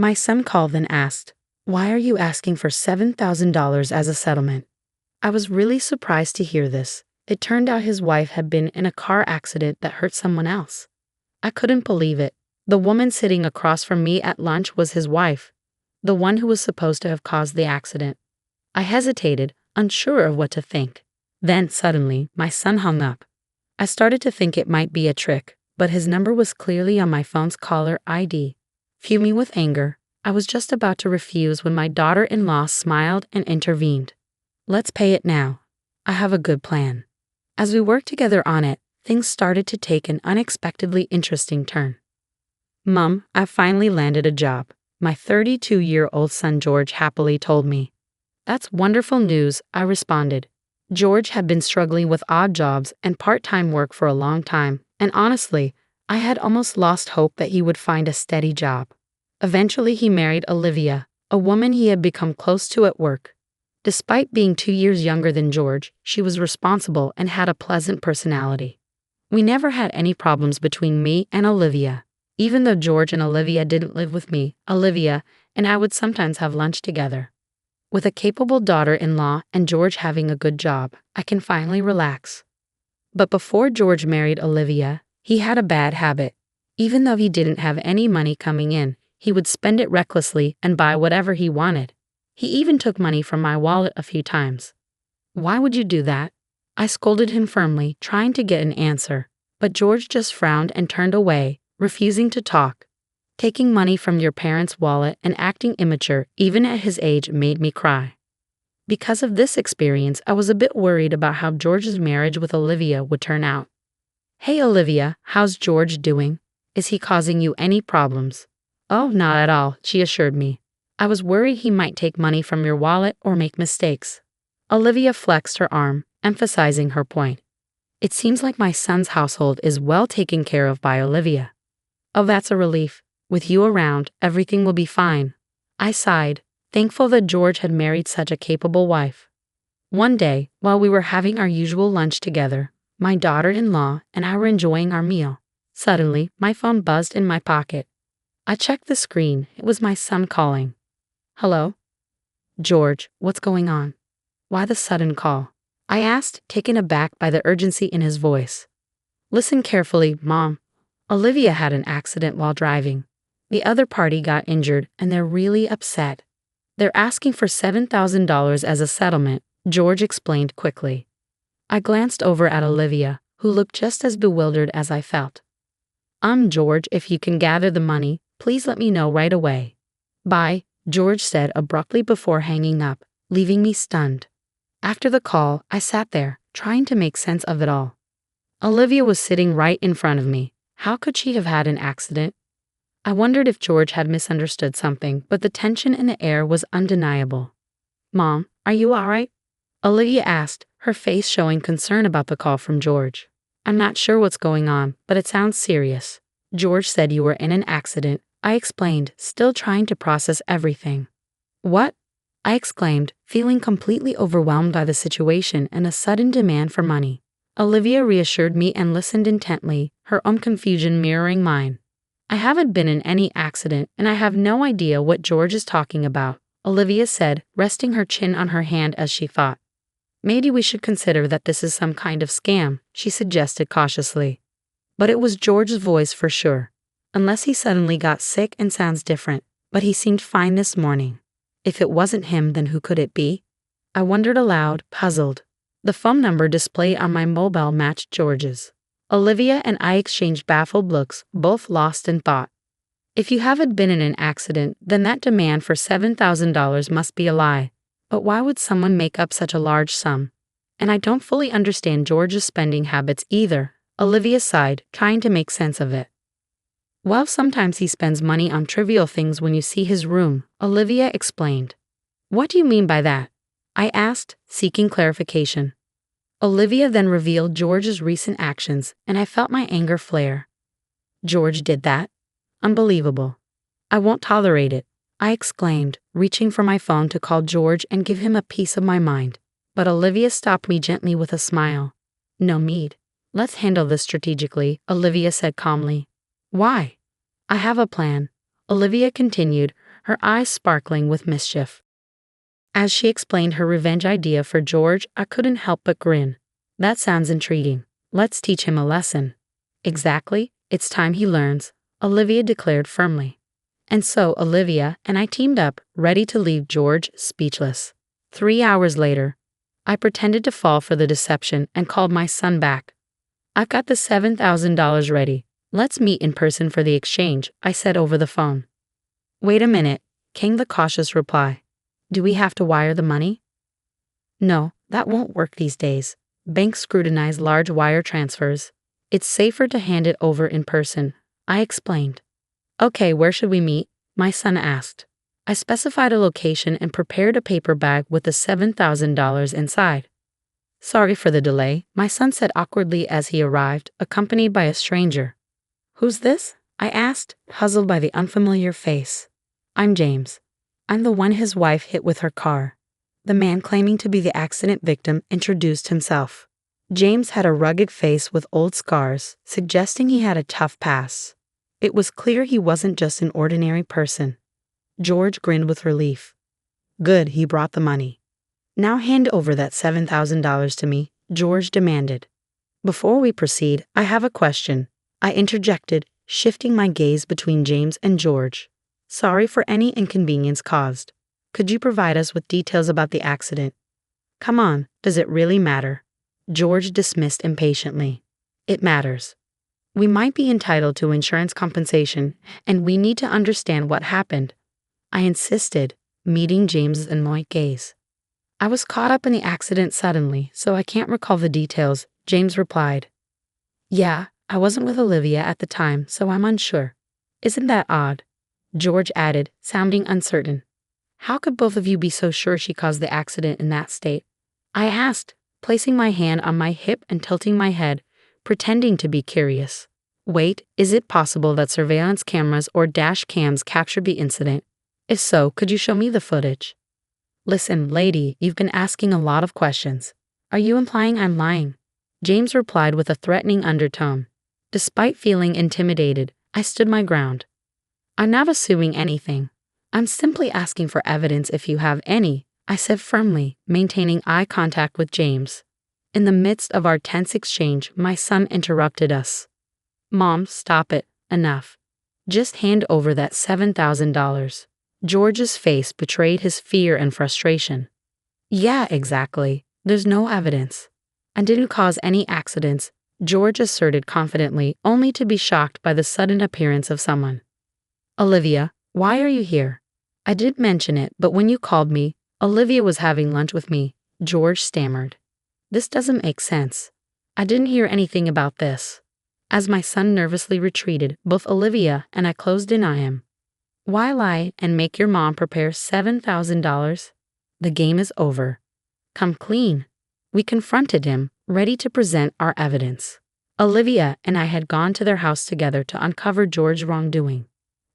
My son called and asked, "Why are you asking for $7,000 as a settlement?" I was really surprised to hear this. It turned out his wife had been in a car accident that hurt someone else. I couldn't believe it. The woman sitting across from me at lunch was his wife, the one who was supposed to have caused the accident. I hesitated, unsure of what to think. Then, suddenly, my son hung up. I started to think it might be a trick, but his number was clearly on my phone's caller ID. Fuming with anger, I was just about to refuse when my daughter-in-law smiled and intervened. "Let's pay it now. I have a good plan." As we worked together on it, things started to take an unexpectedly interesting turn. "Mom, I finally landed a job," my 32-year-old son George happily told me. "That's wonderful news," I responded. George had been struggling with odd jobs and part-time work for a long time, and honestly, I had almost lost hope that he would find a steady job. Eventually, he married Olivia, a woman he had become close to at work. Despite being 2 years younger than George, she was responsible and had a pleasant personality. We never had any problems between me and Olivia. Even though George and Olivia didn't live with me, Olivia and I would sometimes have lunch together. With a capable daughter-in-law and George having a good job, I can finally relax. But before George married Olivia, he had a bad habit. Even though he didn't have any money coming in, he would spend it recklessly and buy whatever he wanted. He even took money from my wallet a few times. "Why would you do that?" I scolded him firmly, trying to get an answer, but George just frowned and turned away, refusing to talk. Taking money from your parents' wallet and acting immature, even at his age, made me cry. Because of this experience, I was a bit worried about how George's marriage with Olivia would turn out. "Hey Olivia, how's George doing? Is he causing you any problems?" "Oh, not at all," she assured me. "I was worried he might take money from your wallet or make mistakes." Olivia flexed her arm, emphasizing her point. "It seems like my son's household is well taken care of by Olivia." "Oh, that's a relief. With you around, everything will be fine." I sighed, thankful that George had married such a capable wife. One day, while we were having our usual lunch together, my daughter-in-law and I were enjoying our meal. Suddenly, my phone buzzed in my pocket. I checked the screen. It was my son calling. "Hello?" "George, what's going on? Why the sudden call?" I asked, taken aback by the urgency in his voice. "Listen carefully, Mom. Olivia had an accident while driving. The other party got injured, and they're really upset. They're asking for $7,000 as a settlement," George explained quickly. I glanced over at Olivia, who looked just as bewildered as I felt. George, if you can gather the money, please let me know right away." "Bye," George said abruptly before hanging up, leaving me stunned. After the call, I sat there, trying to make sense of it all. Olivia was sitting right in front of me. How could she have had an accident? I wondered if George had misunderstood something, but the tension in the air was undeniable. "Mom, are you all right?" Olivia asked, her face showing concern about the call from George. "I'm not sure what's going on, but it sounds serious. George said you were in an accident," I explained, still trying to process everything. "What?" I exclaimed, feeling completely overwhelmed by the situation and a sudden demand for money. Olivia reassured me and listened intently, her own confusion mirroring mine. "I haven't been in any accident, and I have no idea what George is talking about," Olivia said, resting her chin on her hand as she thought. "Maybe we should consider that this is some kind of scam," she suggested cautiously. But it was George's voice for sure. Unless he suddenly got sick and sounds different, but he seemed fine this morning. If it wasn't him, then who could it be? I wondered aloud, puzzled. The phone number displayed on my mobile matched George's. Olivia and I exchanged baffled looks, both lost in thought. If you haven't been in an accident, then that demand for $7,000 must be a lie. But why would someone make up such a large sum? And I don't fully understand George's spending habits either, Olivia sighed, trying to make sense of it. "Well, sometimes he spends money on trivial things when you see his room," Olivia explained. "What do you mean by that?" I asked, seeking clarification. Olivia then revealed George's recent actions, and I felt my anger flare. "George did that? Unbelievable. I won't tolerate it," I exclaimed, reaching for my phone to call George and give him a piece of my mind. But Olivia stopped me gently with a smile. "No need. Let's handle this strategically," Olivia said calmly. "Why?" "I have a plan," Olivia continued, her eyes sparkling with mischief. As she explained her revenge idea for George, I couldn't help but grin. That sounds intriguing. Let's teach him a lesson. Exactly, it's time he learns, Olivia declared firmly. And so Olivia and I teamed up, ready to leave George speechless. 3 hours later, I pretended to fall for the deception and called my son back. I've got the $7,000 ready. Let's meet in person for the exchange, I said over the phone. Wait a minute, came the cautious reply. Do we have to wire the money? No, that won't work these days. Banks scrutinize large wire transfers. It's safer to hand it over in person, I explained. Okay, where should we meet? My son asked. I specified a location and prepared a paper bag with the $7,000 inside. Sorry for the delay, my son said awkwardly as he arrived, accompanied by a stranger. Who's this? I asked, puzzled by the unfamiliar face. I'm James. I'm the one his wife hit with her car. The man claiming to be the accident victim introduced himself. James had a rugged face with old scars, suggesting he had a tough past. It was clear he wasn't just an ordinary person. George grinned with relief. Good, he brought the money. Now hand over that $7,000 to me, George demanded. Before we proceed, I have a question, I interjected, shifting my gaze between James and George. Sorry for any inconvenience caused. Could you provide us with details about the accident? Come on, does it really matter? George dismissed impatiently. It matters. We might be entitled to insurance compensation, and we need to understand what happened. I insisted, meeting James's annoyed gaze. I was caught up in the accident suddenly, so I can't recall the details, James replied. Yeah, I wasn't with Olivia at the time, so I'm unsure. Isn't that odd? George added, sounding uncertain. How could both of you be so sure she caused the accident in that state? I asked, placing my hand on my hip and tilting my head, pretending to be curious. Wait, is it possible that surveillance cameras or dash cams captured the incident? If so, could you show me the footage? Listen, lady, you've been asking a lot of questions. Are you implying I'm lying? James replied with a threatening undertone. Despite feeling intimidated, I stood my ground. I'm not assuming anything. I'm simply asking for evidence if you have any, I said firmly, maintaining eye contact with James. In the midst of our tense exchange, my son interrupted us. Mom, stop it. Enough. Just hand over that $7,000. George's face betrayed his fear and frustration. Yeah, exactly. There's no evidence. I didn't cause any accidents, George asserted confidently, only to be shocked by the sudden appearance of someone. Olivia, why are you here? I did mention it, but when you called me, Olivia was having lunch with me, George stammered. This doesn't make sense. I didn't hear anything about this. As my son nervously retreated, both Olivia and I closed in on him. Why lie and make your mom prepare $7,000? The game is over. Come clean. We confronted him, ready to present our evidence. Olivia and I had gone to their house together to uncover George's wrongdoing.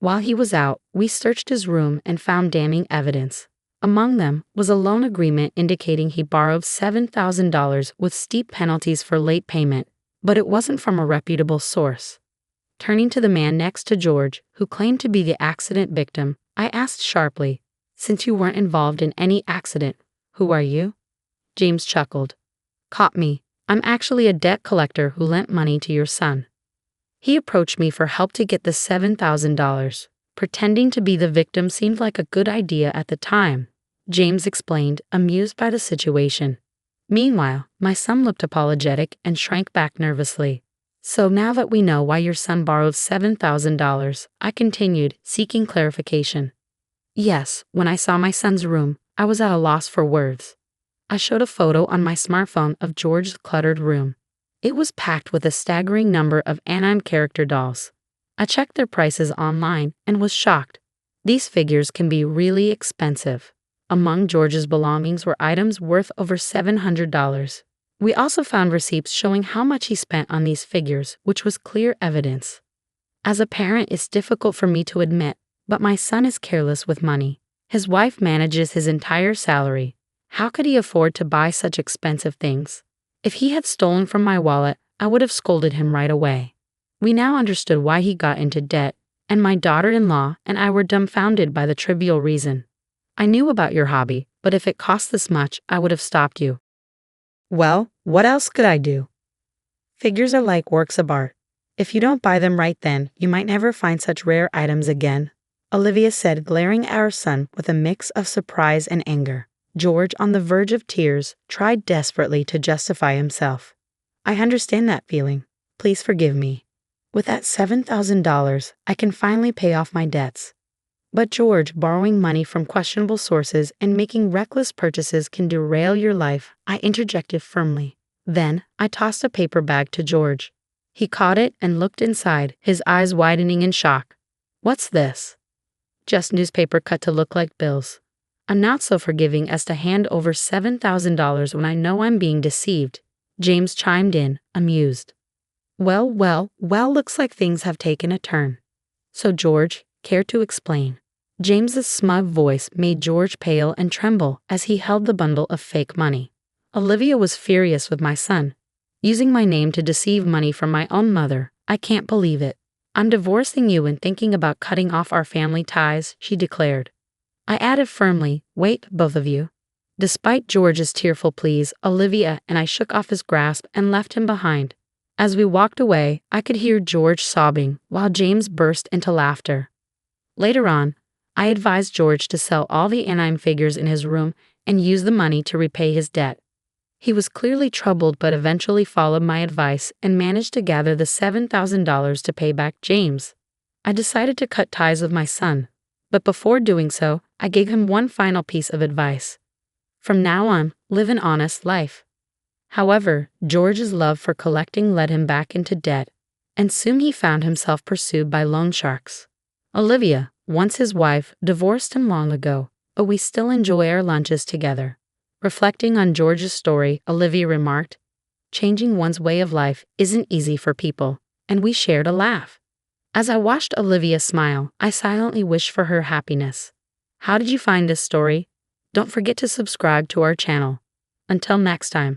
While he was out, we searched his room and found damning evidence. Among them was a loan agreement indicating he borrowed $7,000 with steep penalties for late payment, but it wasn't from a reputable source. Turning to the man next to George, who claimed to be the accident victim, I asked sharply, Since you weren't involved in any accident, who are you? James chuckled. Caught me. I'm actually a debt collector who lent money to your son. He approached me for help to get the $7,000. Pretending to be the victim seemed like a good idea at the time, James explained, amused by the situation. Meanwhile, my son looked apologetic and shrank back nervously. So now that we know why your son borrowed $7,000, I continued, seeking clarification. Yes, when I saw my son's room, I was at a loss for words. I showed a photo on my smartphone of George's cluttered room. It was packed with a staggering number of anime character dolls. I checked their prices online and was shocked. These figures can be really expensive. Among George's belongings were items worth over $700. We also found receipts showing how much he spent on these figures, which was clear evidence. As a parent, it's difficult for me to admit, but my son is careless with money. His wife manages his entire salary. How could he afford to buy such expensive things? If he had stolen from my wallet, I would have scolded him right away. We now understood why he got into debt, and my daughter-in-law and I were dumbfounded by the trivial reason. I knew about your hobby, but if it cost this much, I would have stopped you. Well, what else could I do? Figures are like works of art. If you don't buy them right then, you might never find such rare items again, Olivia said, glaring at her son with a mix of surprise and anger. George, on the verge of tears, tried desperately to justify himself. I understand that feeling. Please forgive me. With that $7,000, I can finally pay off my debts. But George, borrowing money from questionable sources and making reckless purchases can derail your life, I interjected firmly. Then, I tossed a paper bag to George. He caught it and looked inside, his eyes widening in shock. What's this? Just newspaper cut to look like bills. I'm not so forgiving as to hand over $7,000 when I know I'm being deceived, James chimed in, amused. Well, looks like things have taken a turn. So George, care to explain? James's smug voice made George pale and tremble as he held the bundle of fake money. Olivia was furious with my son. Using my name to deceive money from my own mother, I can't believe it. I'm divorcing you and thinking about cutting off our family ties, she declared. I added firmly, wait, both of you. Despite George's tearful pleas, Olivia and I shook off his grasp and left him behind. As we walked away, I could hear George sobbing while James burst into laughter. Later on, I advised George to sell all the anime figures in his room and use the money to repay his debt. He was clearly troubled but eventually followed my advice and managed to gather the $7,000 to pay back James. I decided to cut ties with my son, but before doing so, I gave him one final piece of advice. From now on, live an honest life. However, George's love for collecting led him back into debt, and soon he found himself pursued by loan sharks. Olivia, once his wife, divorced him long ago, but we still enjoy our lunches together. Reflecting on George's story, Olivia remarked, changing one's way of life isn't easy for people, and we shared a laugh. As I watched Olivia smile, I silently wished for her happiness. How did you find this story? Don't forget to subscribe to our channel. Until next time.